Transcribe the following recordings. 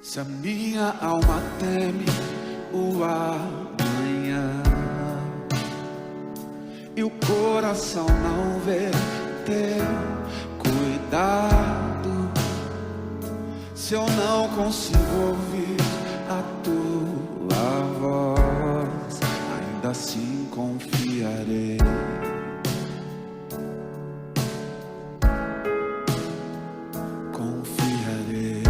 Se a minha alma teme o amanhã e o coração não vê teu cuidado, se eu não consigo ouvir a tua voz, ainda assim confiarei. Confiarei.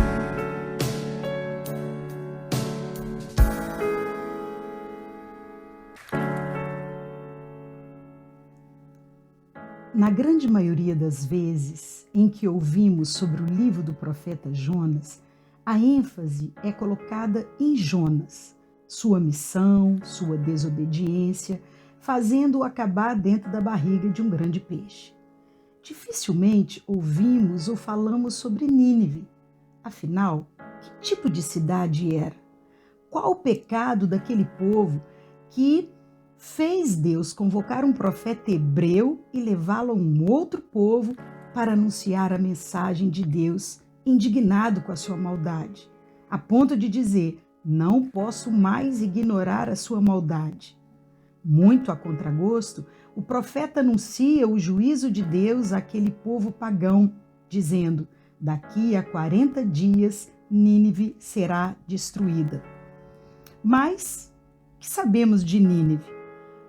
Na grande maioria das vezes em que ouvimos sobre o livro do profeta Jonas, a ênfase é colocada em Jonas, sua missão, sua desobediência, fazendo-o acabar dentro da barriga de um grande peixe. Dificilmente ouvimos ou falamos sobre Nínive. Afinal, que tipo de cidade era? Qual o pecado daquele povo que fez Deus convocar um profeta hebreu e levá-lo a um outro povo para anunciar a mensagem de Deus, indignado com a sua maldade, a ponto de dizer: não posso mais ignorar a sua maldade. Muito a contragosto, o profeta anuncia o juízo de Deus àquele povo pagão, dizendo: daqui a 40 dias Nínive será destruída. Mas, o que sabemos de Nínive?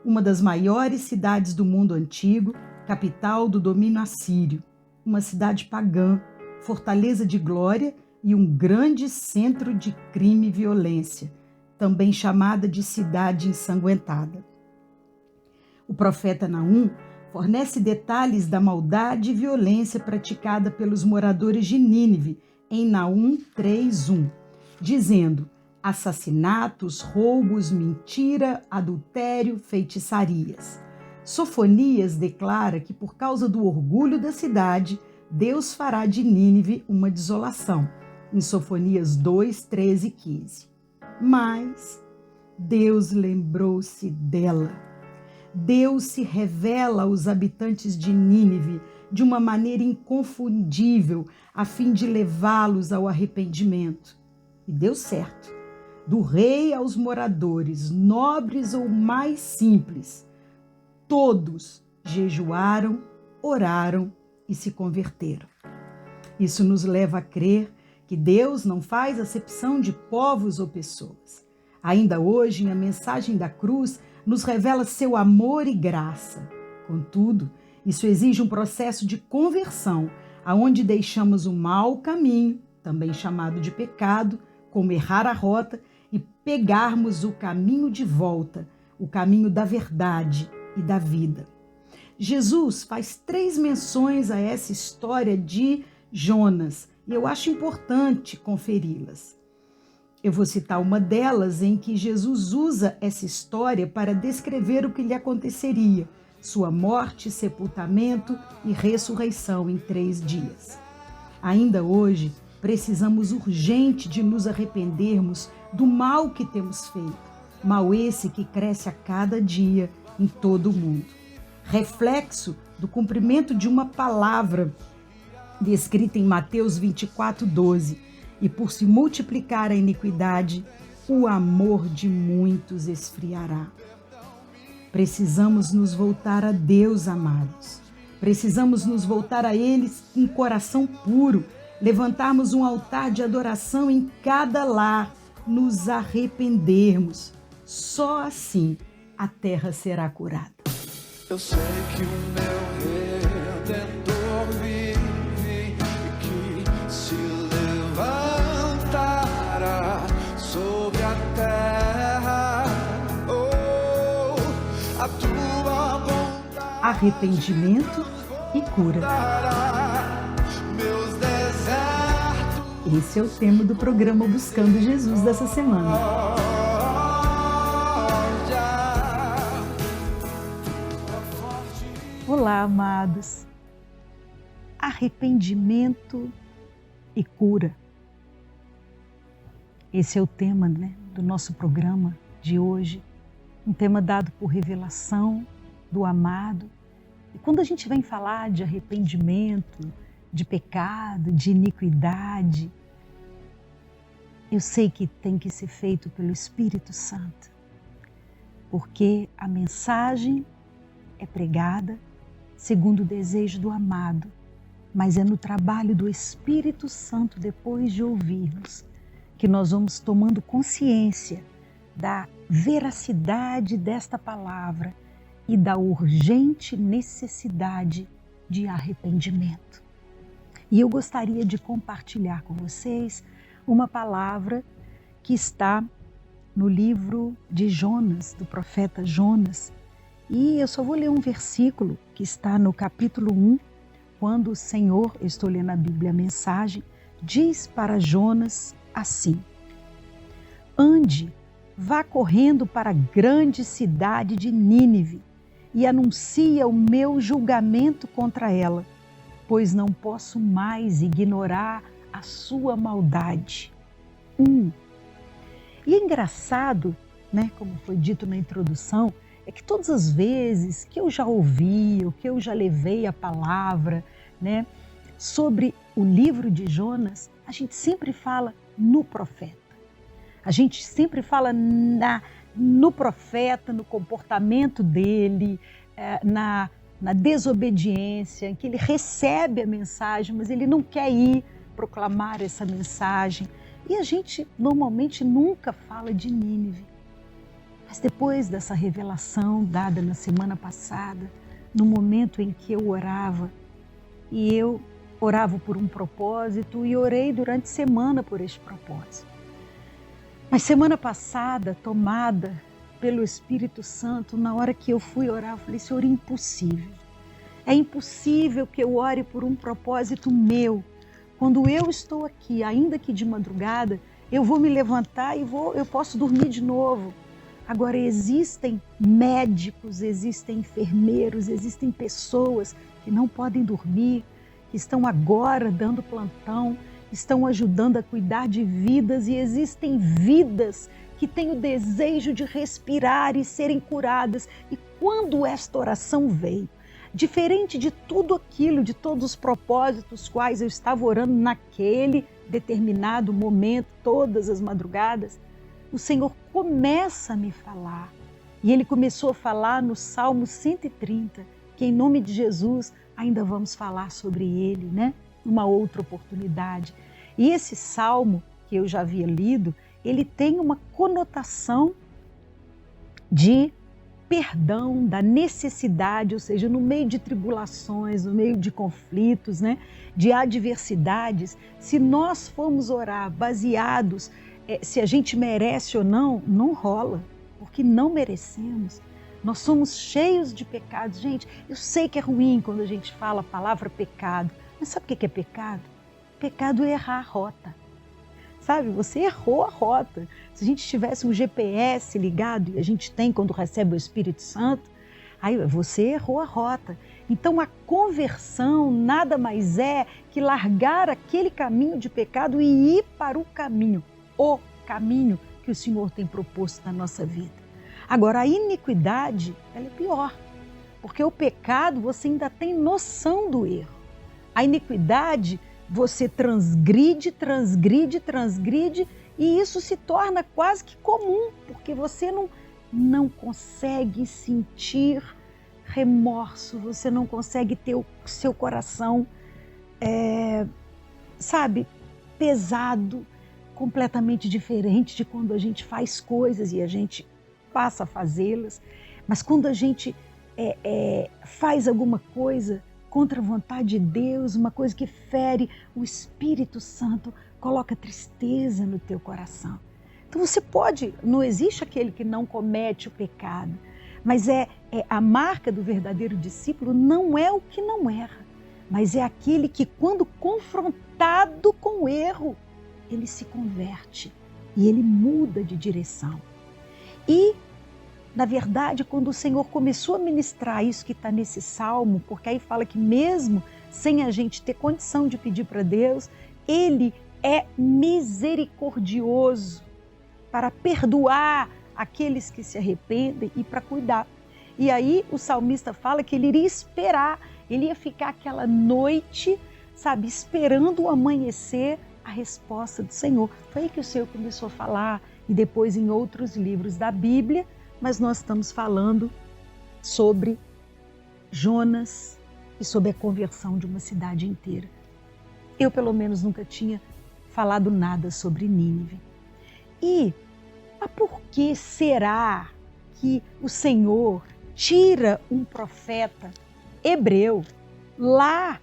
Uma das maiores cidades do mundo antigo, capital do domínio assírio, uma cidade pagã, fortaleza de glória e um grande centro de crime e violência, também chamada de cidade ensanguentada. O profeta Naum fornece detalhes da maldade e violência praticada pelos moradores de Nínive em Naum 3:1, dizendo: assassinatos, roubos, mentira, adultério, feitiçarias. Sofonias declara que por causa do orgulho da cidade, Deus fará de Nínive uma desolação, em Sofonias 2, 13 e 15. Mas Deus lembrou-se dela. Deus se revela aos habitantes de Nínive de uma maneira inconfundível, a fim de levá-los ao arrependimento. E deu certo. Do rei aos moradores, nobres ou mais simples, todos jejuaram, oraram e se converteram. Isso nos leva a crer que Deus não faz acepção de povos ou pessoas. Ainda hoje, a mensagem da cruz nos revela seu amor e graça. Contudo, isso exige um processo de conversão, aonde deixamos o mau caminho, também chamado de pecado, como errar a rota, e pegarmos o caminho de volta, o caminho da verdade e da vida. Jesus faz 3 menções a essa história de Jonas, e eu acho importante conferi-las. Eu vou citar uma delas em que Jesus usa essa história para descrever o que lhe aconteceria, sua morte, sepultamento e ressurreição em 3 dias. Ainda hoje, precisamos urgente de nos arrependermos do mal que temos feito, mal esse que cresce a cada dia em todo o mundo. Reflexo do cumprimento de uma palavra descrita em Mateus 24:12, e por se multiplicar a iniquidade, o amor de muitos esfriará. Precisamos nos voltar a Deus, amados. Precisamos nos voltar a Ele com coração puro, levantarmos um altar de adoração em cada lar, nos arrependermos. Só assim a terra será curada. Eu sei que o meu Redentor vive e que se levantará sobre a terra. Oh, a tua bondade. Arrependimento e cura. Meus desertos. Esse é o tema do programa Buscando Jesus dessa semana. Olá, amados. Arrependimento e cura. Esse é o tema, do nosso programa de hoje. Um tema dado por revelação do amado. E quando a gente vem falar de arrependimento, de pecado, de iniquidade, eu sei que tem que ser feito pelo Espírito Santo, porque a mensagem é pregada segundo o desejo do amado, mas é no trabalho do Espírito Santo, depois de ouvirmos, que nós vamos tomando consciência da veracidade desta palavra e da urgente necessidade de arrependimento. E eu gostaria de compartilhar com vocês uma palavra que está no livro de Jonas, do profeta Jonas. E eu só vou ler um versículo que está no capítulo 1, quando o Senhor, eu estou lendo a Bíblia, a mensagem, diz para Jonas assim: ande, vá correndo para a grande cidade de Nínive e anuncia o meu julgamento contra ela, pois não posso mais ignorar a sua maldade. E é engraçado, né, como foi dito na introdução, é que todas as vezes que eu já ouvi, ou que eu já levei a palavra, né, sobre o livro de Jonas, a gente sempre fala no profeta. A gente sempre fala no profeta, no comportamento dele, na desobediência, em que ele recebe a mensagem, mas ele não quer ir proclamar essa mensagem. E a gente normalmente nunca fala de Nínive. Mas depois dessa revelação dada na semana passada, no momento em que eu orava, e eu orava por um propósito e orei durante a semana por este propósito. Mas semana passada, tomada pelo Espírito Santo, na hora que eu fui orar, eu falei: Senhor, impossível. É impossível que eu ore por um propósito meu. Quando eu estou aqui, ainda que de madrugada, eu vou me levantar e eu posso dormir de novo. Agora, existem médicos, existem enfermeiros, existem pessoas que não podem dormir, que estão agora dando plantão, estão ajudando a cuidar de vidas, e existem vidas que têm o desejo de respirar e serem curadas. E quando esta oração veio, diferente de tudo aquilo, de todos os propósitos quais eu estava orando naquele determinado momento, todas as madrugadas, o Senhor começa a me falar. E Ele começou a falar no Salmo 130, que em nome de Jesus ainda vamos falar sobre ele, né? Uma outra oportunidade. E esse Salmo, que eu já havia lido, ele tem uma conotação de perdão, da necessidade, ou seja, no meio de tribulações, no meio de conflitos, né, de adversidades, se nós formos orar baseados, se a gente merece ou não, não rola, porque não merecemos. Nós somos cheios de pecados. Gente, eu sei que é ruim quando a gente fala a palavra pecado, mas sabe o que é pecado? Pecado é errar a rota. Sabe, você errou a rota. Se a gente tivesse um GPS ligado, e a gente tem quando recebe o Espírito Santo, aí você errou a rota. Então a conversão nada mais é que largar aquele caminho de pecado e ir para o caminho que o Senhor tem proposto na nossa vida. Agora, a iniquidade, ela é pior, porque o pecado você ainda tem noção do erro. A iniquidade, você transgride, e isso se torna quase que comum, porque você não consegue sentir remorso, você não consegue ter o seu coração, pesado, completamente diferente de quando a gente faz coisas e a gente passa a fazê-las. Mas quando a gente faz alguma coisa contra a vontade de Deus, uma coisa que fere, o Espírito Santo coloca tristeza no teu coração. Então você pode, não existe aquele que não comete o pecado, mas a marca do verdadeiro discípulo não é o que não erra, mas é aquele que, quando confrontado com o erro, ele se converte e ele muda de direção. E, na verdade, quando o Senhor começou a ministrar isso que está nesse salmo, porque aí fala que mesmo sem a gente ter condição de pedir para Deus, Ele é misericordioso para perdoar aqueles que se arrependem e para cuidar. E aí o salmista fala que ele iria esperar, ele ia ficar aquela noite, esperando o amanhecer a resposta do Senhor. Foi aí que o Senhor começou a falar, e depois em outros livros da Bíblia, mas nós estamos falando sobre Jonas e sobre a conversão de uma cidade inteira. Eu, pelo menos, nunca tinha falado nada sobre Nínive. E por que será que o Senhor tira um profeta hebreu lá,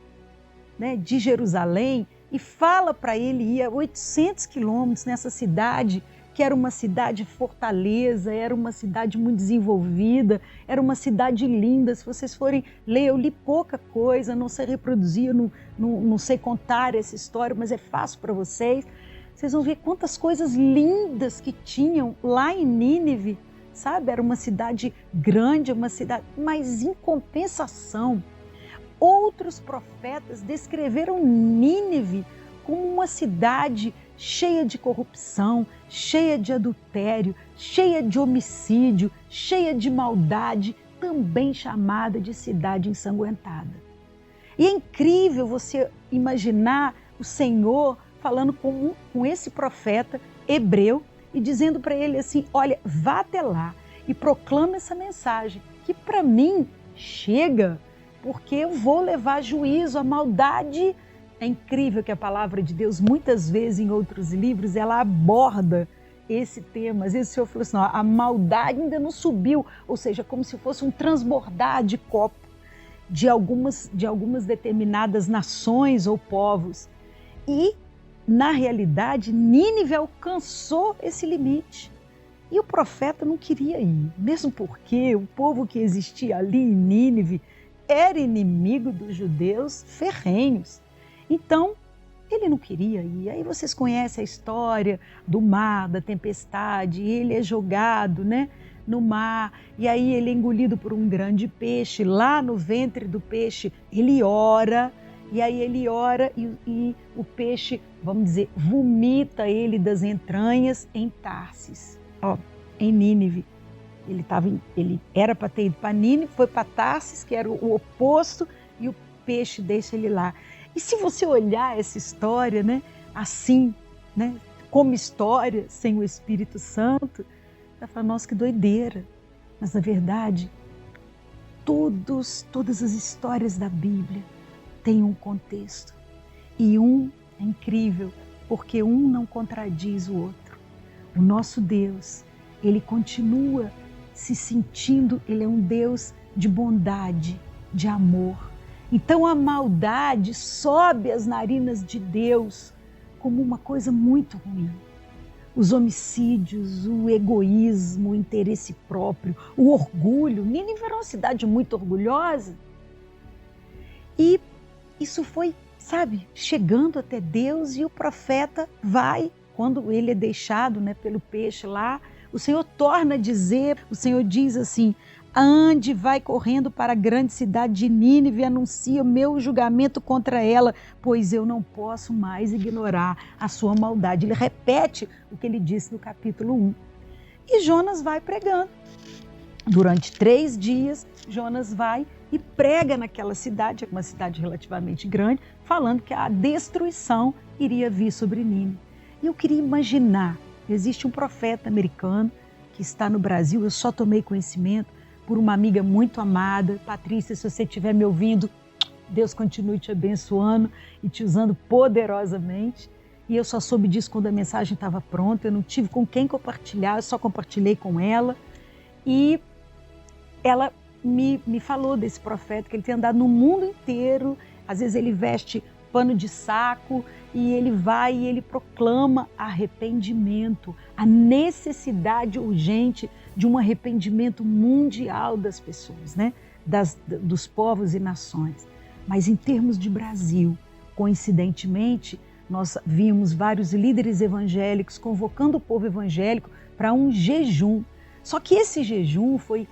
né, de Jerusalém e fala para ele ir a 800 quilômetros nessa cidade, que era uma cidade fortaleza, era uma cidade muito desenvolvida, era uma cidade linda. Se vocês forem ler, eu li pouca coisa, não sei reproduzir, não sei contar essa história, mas é fácil para vocês. Vocês vão ver quantas coisas lindas que tinham lá em Nínive, sabe? Era uma cidade grande, uma cidade, mas em compensação, outros profetas descreveram Nínive como uma cidade cheia de corrupção, cheia de adultério, cheia de homicídio, cheia de maldade, também chamada de cidade ensanguentada. E é incrível você imaginar o Senhor falando com esse profeta hebreu e dizendo para ele assim: olha, vá até lá e proclama essa mensagem, que para mim chega, porque eu vou levar juízo à maldade. É incrível que a palavra de Deus, muitas vezes em outros livros, ela aborda esse tema. Às vezes o Senhor falou assim: ó, a maldade ainda não subiu, ou seja, como se fosse um transbordar de copo de algumas determinadas nações ou povos. E, na realidade, Nínive alcançou esse limite. E o profeta não queria ir, mesmo porque o povo que existia ali em Nínive era inimigo dos judeus ferrenhos. Então, ele não queria ir. Aí vocês conhecem a história do mar, da tempestade, ele é jogado, né, no mar, e aí ele é engolido por um grande peixe. Lá no ventre do peixe, ele ora, e aí ele ora e o peixe, vamos dizer, vomita ele das entranhas em Tarsis, em Nínive. Ele era para ter ido para Nínive, foi para Tarsis, que era o oposto, e o peixe deixa ele lá. E se você olhar essa história, né, assim, né, como história, sem o Espírito Santo, vai falar: nossa, que doideira. Mas, na verdade, todas as histórias da Bíblia têm um contexto. E é incrível, porque um não contradiz o outro. O nosso Deus, ele continua se sentindo, ele é um Deus de bondade, de amor. Então a maldade sobe às narinas de Deus como uma coisa muito ruim. Os homicídios, o egoísmo, o interesse próprio, o orgulho. Nínive era uma cidade muito orgulhosa. E isso foi, sabe, chegando até Deus, e o profeta vai, quando ele é deixado, né, pelo peixe lá, o Senhor torna a dizer, o Senhor diz assim: ande, vai correndo para a grande cidade de Nínive e anuncia o meu julgamento contra ela, pois eu não posso mais ignorar a sua maldade. Ele repete o que ele disse no capítulo 1. E Jonas vai pregando. Durante 3 dias, Jonas vai e prega naquela cidade, uma cidade relativamente grande, falando que a destruição iria vir sobre Nínive. E eu queria imaginar, existe um profeta americano que está no Brasil, eu só tomei conhecimento por uma amiga muito amada. Patrícia, se você estiver me ouvindo, Deus continue te abençoando e te usando poderosamente. E eu só soube disso quando a mensagem estava pronta, eu não tive com quem compartilhar, eu só compartilhei com ela. E ela me falou desse profeta, que ele tem andado no mundo inteiro, às vezes ele veste pano de saco e ele vai e ele proclama arrependimento, a necessidade urgente de um arrependimento mundial das pessoas, né? Dos povos e nações. Mas em termos de Brasil, coincidentemente, nós vimos vários líderes evangélicos convocando o povo evangélico para um jejum. Só que esse jejum foi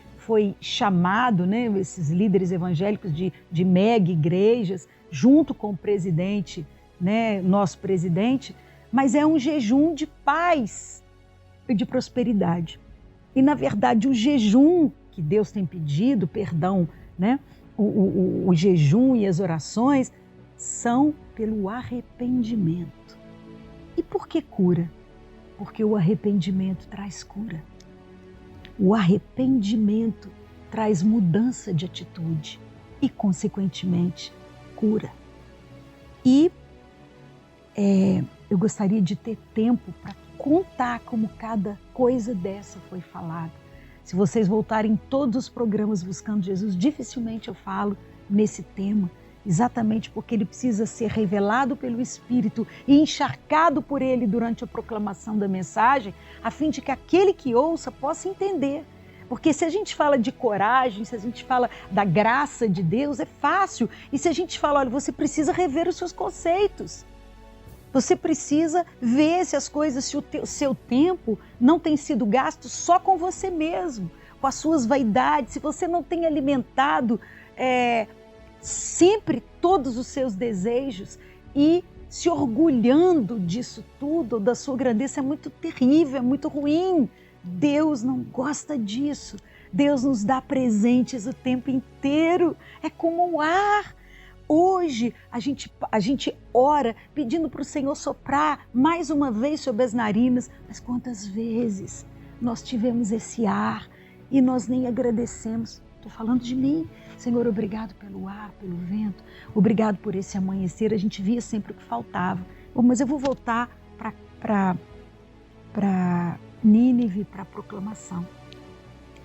chamado, né, esses líderes evangélicos de mega igrejas, junto com o presidente, né, nosso presidente, mas é um jejum de paz e de prosperidade. E, na verdade, o jejum que Deus tem pedido, perdão, né, o jejum e as orações são pelo arrependimento. E por que cura? Porque o arrependimento traz cura. O arrependimento traz mudança de atitude e, consequentemente, cura. E eu gostaria de ter tempo para contar como cada coisa dessa foi falada. Se vocês voltarem em todos os programas Buscando Jesus, dificilmente eu falo nesse tema, exatamente porque ele precisa ser revelado pelo Espírito e encharcado por ele durante a proclamação da mensagem, a fim de que aquele que ouça possa entender. Porque se a gente fala de coragem, se a gente fala da graça de Deus, é fácil. E se a gente fala, olha, você precisa rever os seus conceitos. Você precisa ver se as coisas, se o seu tempo não tem sido gasto só com você mesmo, com as suas vaidades, se você não tem alimentado sempre todos os seus desejos e se orgulhando disso tudo, da sua grandeza, é muito terrível, é muito ruim. Deus não gosta disso. Deus nos dá presentes o tempo inteiro. É como o ar. Hoje a gente ora pedindo para o Senhor soprar mais uma vez sobre as narinas, mas quantas vezes nós tivemos esse ar e nós nem agradecemos? Estou falando de mim. Senhor, obrigado pelo ar, pelo vento, obrigado por esse amanhecer. A gente via sempre o que faltava. Mas eu vou voltar para Nínive, para a proclamação.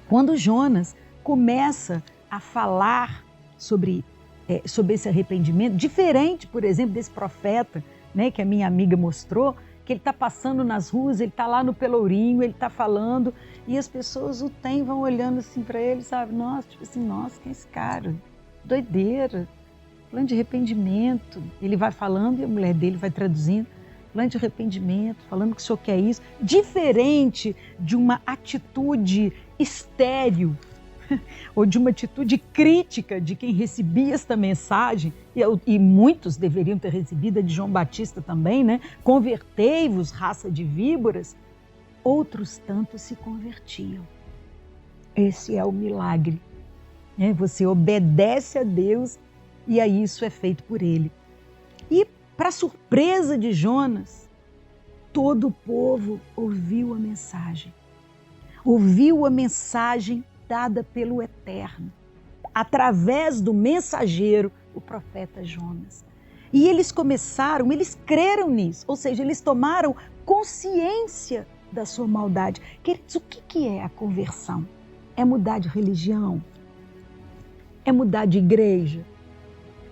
Quando Jonas começa a falar sobre esse arrependimento, diferente, por exemplo, desse profeta, né, que a minha amiga mostrou, que ele está passando nas ruas, ele está lá no Pelourinho, ele está falando, e as pessoas vão olhando assim para ele, sabe? Nossa, tipo assim, nossa, quem é esse cara? Doideira. Falando de arrependimento. Ele vai falando e a mulher dele vai traduzindo. Falando de arrependimento, falando que o senhor quer isso. Diferente de uma atitude estéril, ou de uma atitude crítica de quem recebia esta mensagem, e muitos deveriam ter recebido, a de João Batista também, né? Convertei-vos, raça de víboras. Outros tantos se convertiam. Esse é o milagre. Né? Você obedece a Deus e aí isso é feito por Ele. E, para surpresa de Jonas, todo o povo ouviu a mensagem. Ouviu a mensagem dada pelo Eterno, através do mensageiro, o profeta Jonas. E eles creram nisso, ou seja, eles tomaram consciência da sua maldade. Queridos, o que é a conversão? É mudar de religião? É mudar de igreja?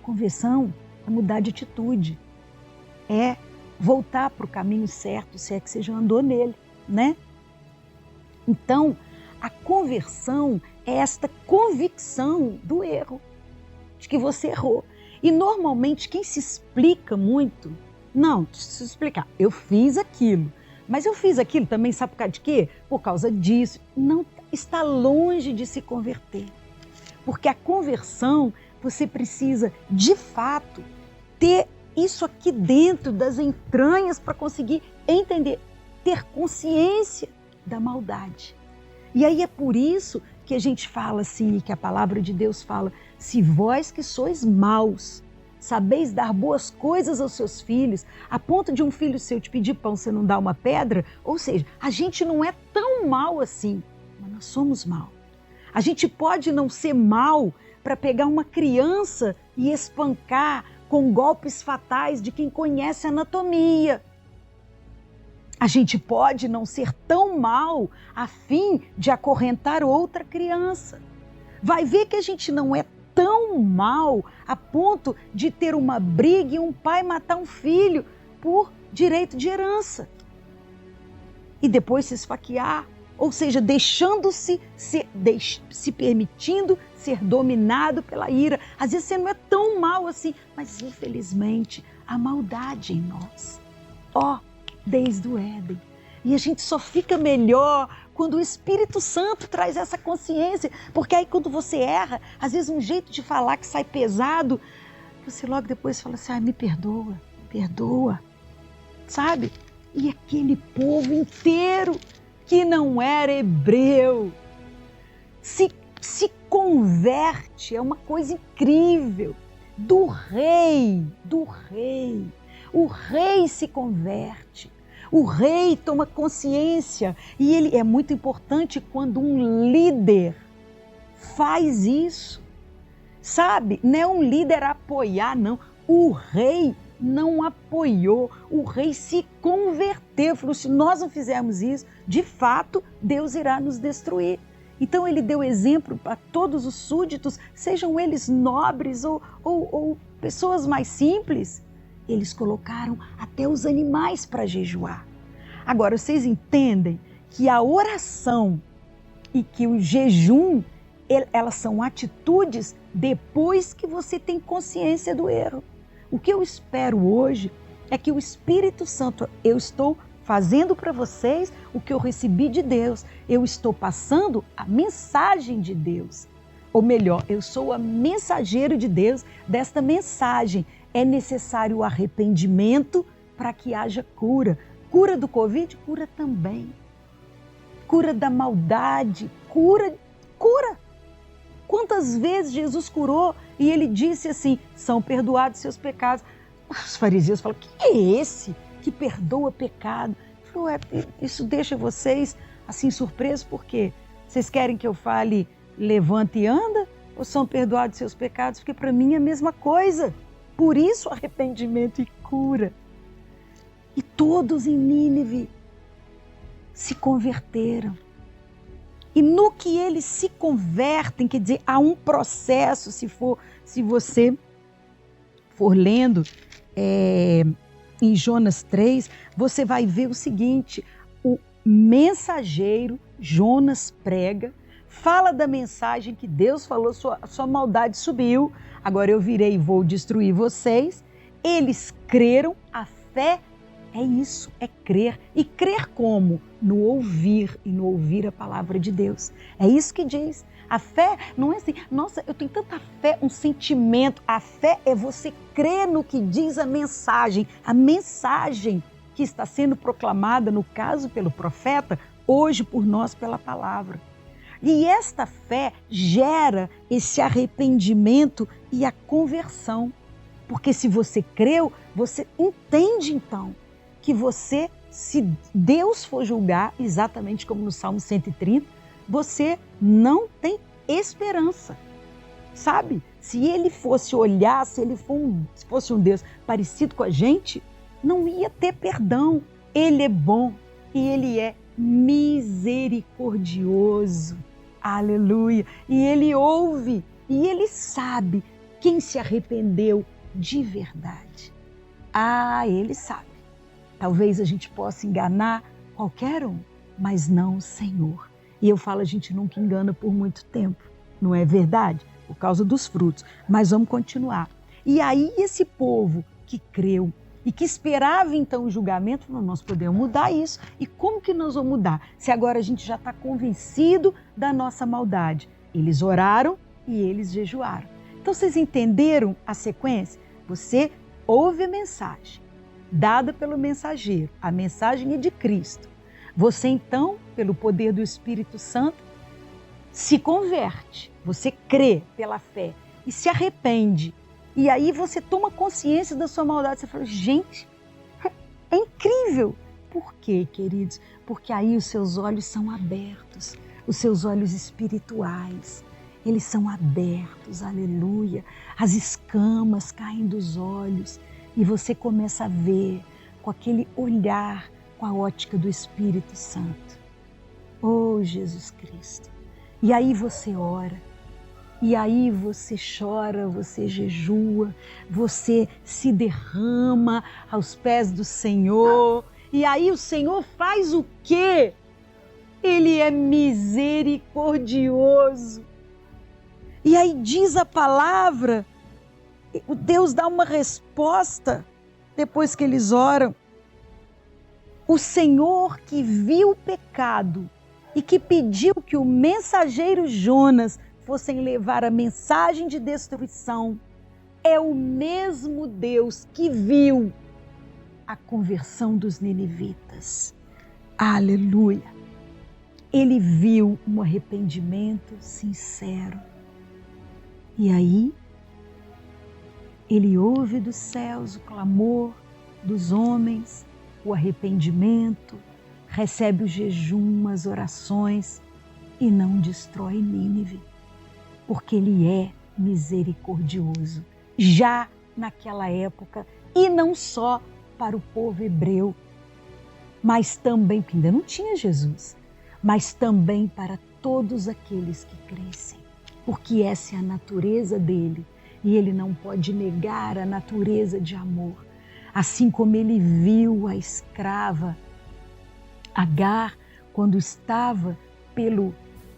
Conversão é mudar de atitude. É voltar para o caminho certo, se é que você já andou nele, né? Então, a conversão é esta convicção do erro, de que você errou. E normalmente quem se explica muito, não, deixa eu explicar, eu fiz aquilo, mas eu fiz aquilo também, sabe por causa de quê? Por causa disso. Não, está longe de se converter. Porque a conversão, você precisa, de fato, ter isso aqui dentro das entranhas para conseguir entender, ter consciência da maldade. E aí é por isso que a gente fala assim, que a palavra de Deus fala, se vós que sois maus, sabeis dar boas coisas aos seus filhos, a ponto de um filho seu te pedir pão, você não dá uma pedra, ou seja, a gente não é tão mal assim, mas nós somos mal. A gente pode não ser mal para pegar uma criança e espancar com golpes fatais de quem conhece anatomia. A gente pode não ser tão mal a fim de acorrentar outra criança. Vai ver que a gente não é tão mal a ponto de ter uma briga e um pai matar um filho por direito de herança. E depois se esfaquear, ou seja, se permitindo ser dominado pela ira. Às vezes você não é tão mal assim, mas infelizmente a maldade em nós. Desde o Éden. E a gente só fica melhor quando o Espírito Santo traz essa consciência. Porque aí quando você erra, às vezes um jeito de falar que sai pesado, você logo depois fala assim, me perdoa, sabe? E aquele povo inteiro que não era hebreu se converte, é uma coisa incrível, do rei. O rei se converte. O rei toma consciência. E ele é muito importante quando um líder faz isso. Sabe? Não é um líder apoiar, não. O rei não apoiou. O rei se converteu. Falou, se nós não fizermos isso, de fato, Deus irá nos destruir. Então ele deu exemplo para todos os súditos, sejam eles nobres ou pessoas mais simples. Eles colocaram até os animais para jejuar. Agora, vocês entendem que a oração e que o jejum, elas são atitudes depois que você tem consciência do erro. O que eu espero hoje é que o Espírito Santo, eu estou fazendo para vocês o que eu recebi de Deus. Eu estou passando a mensagem de Deus. Ou melhor, eu sou a mensageiro de Deus desta mensagem. É necessário o arrependimento para que haja cura. Cura do Covid, cura também. Cura da maldade, cura. Quantas vezes Jesus curou e ele disse assim, são perdoados seus pecados. Os fariseus falam, quem é esse que perdoa pecado? Ele falou, isso deixa vocês assim surpresos, porque vocês querem que eu fale levanta e anda? Ou são perdoados seus pecados? Porque para mim é a mesma coisa. Por isso arrependimento e cura. E todos em Nínive se converteram. E no que eles se convertem, quer dizer, há um processo, se você for lendo em Jonas 3, você vai ver o seguinte, o mensageiro, Jonas prega, fala da mensagem que Deus falou, sua maldade subiu, agora eu virei e vou destruir vocês. Eles creram, a fé é isso, é crer. E crer como? No ouvir e no ouvir a palavra de Deus. É isso que diz. A fé não é assim, nossa, eu tenho tanta fé, um sentimento. A fé é você crer no que diz a mensagem que está sendo proclamada, no caso pelo profeta, hoje por nós pela palavra. E esta fé gera esse arrependimento e a conversão. Porque se você creu, você entende então que você, se Deus for julgar, exatamente como no Salmo 130, você não tem esperança, sabe? Se ele fosse olhar, se fosse um Deus parecido com a gente, não ia ter perdão. Ele é bom e ele é misericordioso. Aleluia! E ele ouve e ele sabe quem se arrependeu de verdade. Ah, ele sabe. Talvez a gente possa enganar qualquer um, mas não o Senhor. E eu falo, a gente nunca engana por muito tempo, não é verdade? Por causa dos frutos. Mas vamos continuar. E aí esse povo que creu e que esperava então o julgamento, falou, nós podemos mudar isso. E como que nós vamos mudar? Se agora a gente já está convencido da nossa maldade. Eles oraram e eles jejuaram. Então vocês entenderam a sequência? Você ouve a mensagem dada pelo mensageiro, a mensagem é de Cristo. Você então, pelo poder do Espírito Santo, se converte, você crê pela fé e se arrepende. E aí você toma consciência da sua maldade, você fala, gente, é incrível. Por quê, queridos? Porque aí os seus olhos são abertos, os seus olhos espirituais, eles são abertos, aleluia. As escamas caem dos olhos. E você começa a ver com aquele olhar, com a ótica do Espírito Santo. Oh, Jesus Cristo! E aí você ora, e aí você chora, você jejua, você se derrama aos pés do Senhor. E aí o Senhor faz o quê? Ele é misericordioso. E aí diz a palavra, o Deus dá uma resposta depois que eles oram. O Senhor que viu o pecado e que pediu que o mensageiro Jonas fossem levar a mensagem de destruição, é o mesmo Deus que viu a conversão dos ninivitas. Aleluia! Ele viu um arrependimento sincero. E aí, ele ouve dos céus o clamor dos homens, o arrependimento, recebe o jejum, as orações e não destrói Nínive, porque Ele é misericordioso, já naquela época, e não só para o povo hebreu, mas também, porque ainda não tinha Jesus, mas também para todos aqueles que crescem, porque essa é a natureza dele, e ele não pode negar a natureza de amor. Assim como ele viu a escrava Agar, quando estava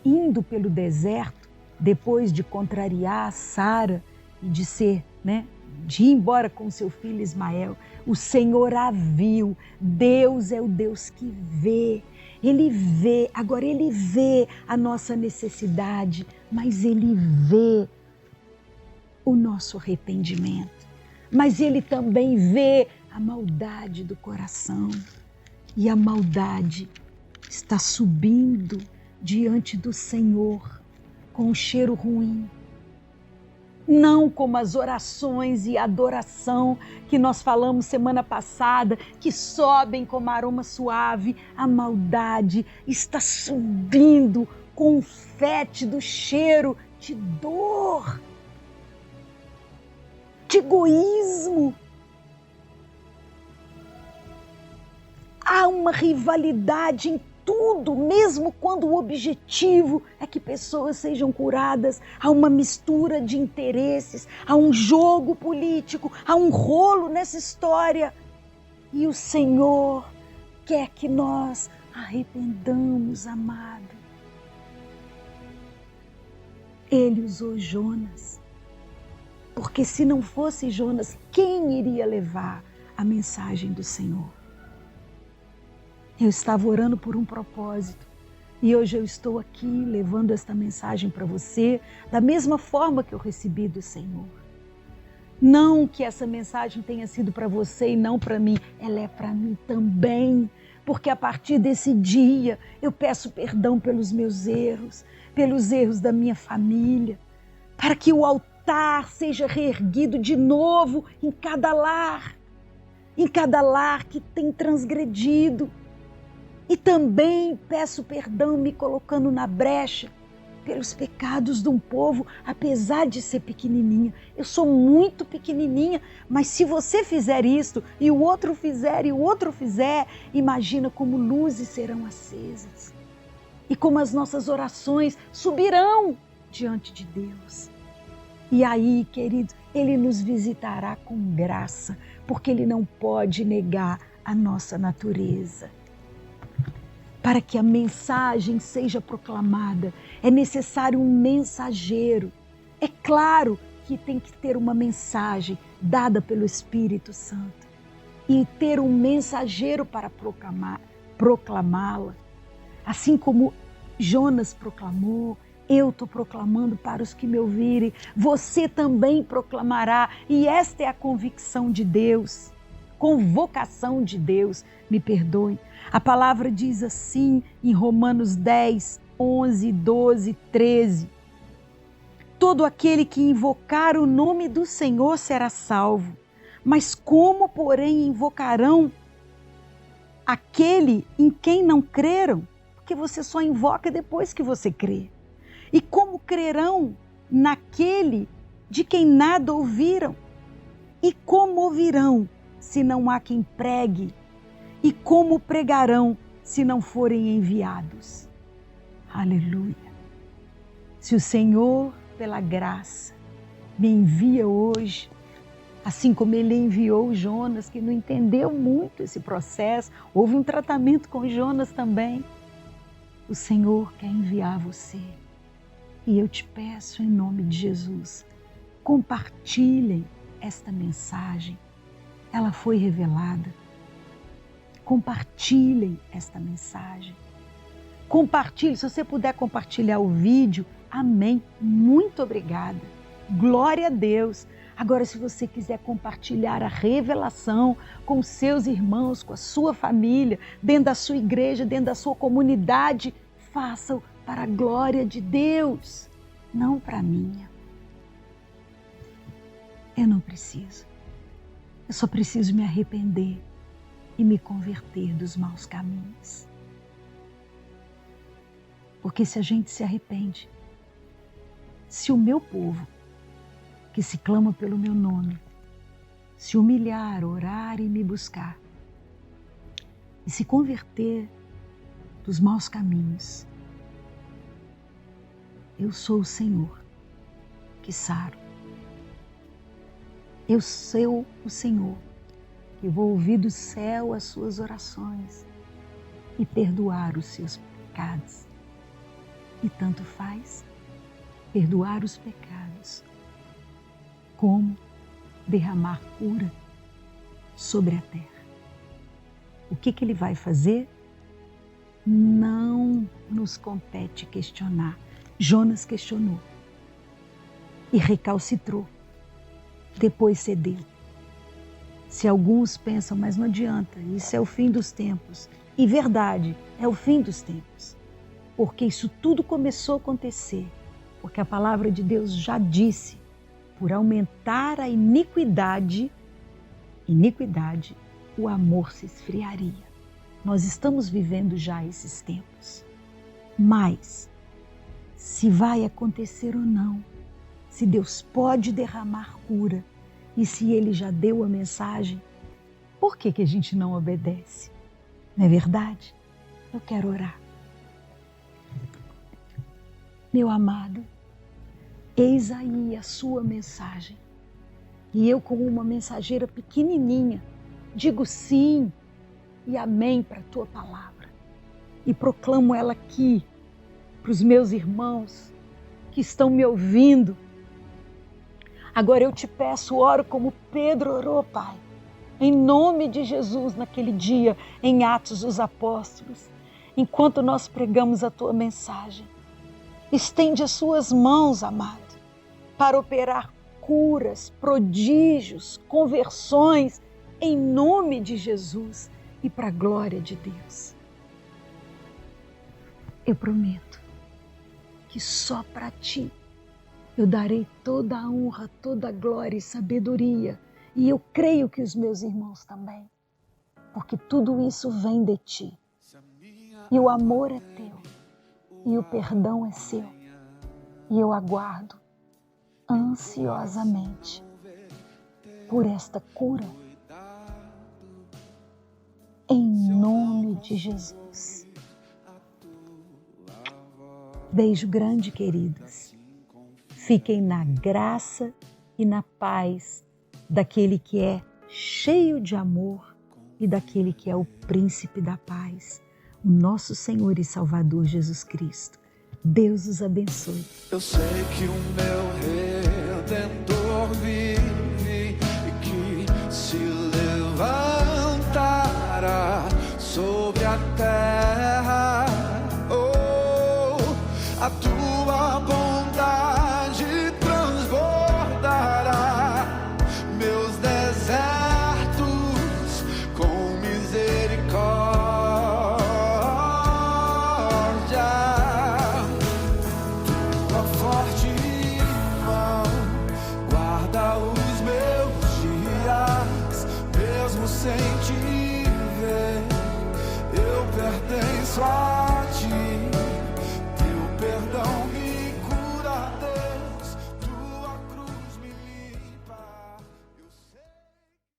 indo pelo deserto, depois de contrariar Sara e de ir embora com seu filho Ismael, o Senhor a viu. Deus é o Deus que vê. Ele vê a nossa necessidade, mas Ele vê o nosso arrependimento. Mas Ele também vê a maldade do coração. E a maldade está subindo diante do Senhor com um cheiro ruim. Não como as orações e adoração que nós falamos semana passada, que sobem como aroma suave. A maldade está subindo com um fétido cheiro de dor, de egoísmo. Há uma rivalidade em tudo, mesmo quando o objetivo é que pessoas sejam curadas. Há uma mistura de interesses, há um jogo político, há um rolo nessa história. E o Senhor quer que nós arrependamos, amado. Ele usou Jonas, porque se não fosse Jonas, quem iria levar a mensagem do Senhor? Eu estava orando por um propósito e hoje eu estou aqui levando esta mensagem para você da mesma forma que eu recebi do Senhor. Não que essa mensagem tenha sido para você e não para mim, ela é para mim também, porque a partir desse dia eu peço perdão pelos meus erros, pelos erros da minha família, para que o altar seja reerguido de novo em cada lar que tem transgredido. E também peço perdão me colocando na brecha pelos pecados de um povo, apesar de ser pequenininha. Eu sou muito pequenininha, mas se você fizer isto e o outro fizer e o outro fizer, imagina como luzes serão acesas e como as nossas orações subirão diante de Deus. E aí, queridos, Ele nos visitará com graça, porque Ele não pode negar a nossa natureza. Para que a mensagem seja proclamada, é necessário um mensageiro. É claro que tem que ter uma mensagem dada pelo Espírito Santo e ter um mensageiro para proclamá-la. Assim como Jonas proclamou, eu estou proclamando para os que me ouvirem, você também proclamará. E esta é a convicção de Deus, convocação de Deus, me perdoem. A palavra diz assim em Romanos 10, 11, 12, 13. Todo aquele que invocar o nome do Senhor será salvo. Mas como, porém, invocarão aquele em quem não creram? Porque você só invoca depois que você crê. E como crerão naquele de quem nada ouviram? E como ouvirão se não há quem pregue? E como pregarão se não forem enviados? Aleluia! Se o Senhor, pela graça, me envia hoje, assim como Ele enviou Jonas, que não entendeu muito esse processo, houve um tratamento com Jonas também. O Senhor quer enviar você. E eu te peço em nome de Jesus, compartilhem esta mensagem. Ela foi revelada. Compartilhem esta mensagem. Compartilhe, se você puder compartilhar o vídeo, amém. Muito obrigada. Glória a Deus. Agora, se você quiser compartilhar a revelação com seus irmãos, com a sua família, dentro da sua igreja, dentro da sua comunidade, faça-o para a glória de Deus, não para a minha. Eu não preciso. Eu só preciso me arrepender e me converter dos maus caminhos. Porque se a gente se arrepende, se o meu povo, que se clama pelo meu nome, se humilhar, orar e me buscar, e se converter dos maus caminhos, eu sou o Senhor que saro. Eu sou o Senhor que vou ouvir do céu as suas orações e perdoar os seus pecados. E tanto faz perdoar os pecados como derramar cura sobre a terra. O que Ele vai fazer? Não nos compete questionar. Jonas questionou e recalcitrou. Depois cedeu. Se alguns pensam, mas não adianta, isso é o fim dos tempos. E verdade, é o fim dos tempos. Porque isso tudo começou a acontecer. Porque a palavra de Deus já disse, por aumentar a iniquidade, o amor se esfriaria. Nós estamos vivendo já esses tempos. Mas, se vai acontecer ou não, se Deus pode derramar cura e se Ele já deu a mensagem, por que a gente não obedece? Não é verdade? Eu quero orar. Meu amado, eis aí a sua mensagem. E eu, como uma mensageira pequenininha, digo sim e amém para a tua palavra. E proclamo ela aqui para os meus irmãos que estão me ouvindo. Agora eu te peço, oro como Pedro orou, Pai, em nome de Jesus, naquele dia, em Atos dos Apóstolos, enquanto nós pregamos a tua mensagem. Estende as suas mãos, amado, para operar curas, prodígios, conversões, em nome de Jesus e para a glória de Deus. Eu prometo que só para ti eu darei toda a honra, toda a glória e sabedoria. E eu creio que os meus irmãos também. Porque tudo isso vem de ti. E o amor é teu. E o perdão é seu. E eu aguardo ansiosamente por esta cura. Em nome de Jesus. Beijo grande, queridos. Fiquem na graça e na paz daquele que é cheio de amor e daquele que é o príncipe da paz, o nosso Senhor e Salvador Jesus Cristo. Deus os abençoe. Eu sei que o meu Redentor vive e que se levantará sobre a terra. Oh, a tua bondade transbordará meus desertos.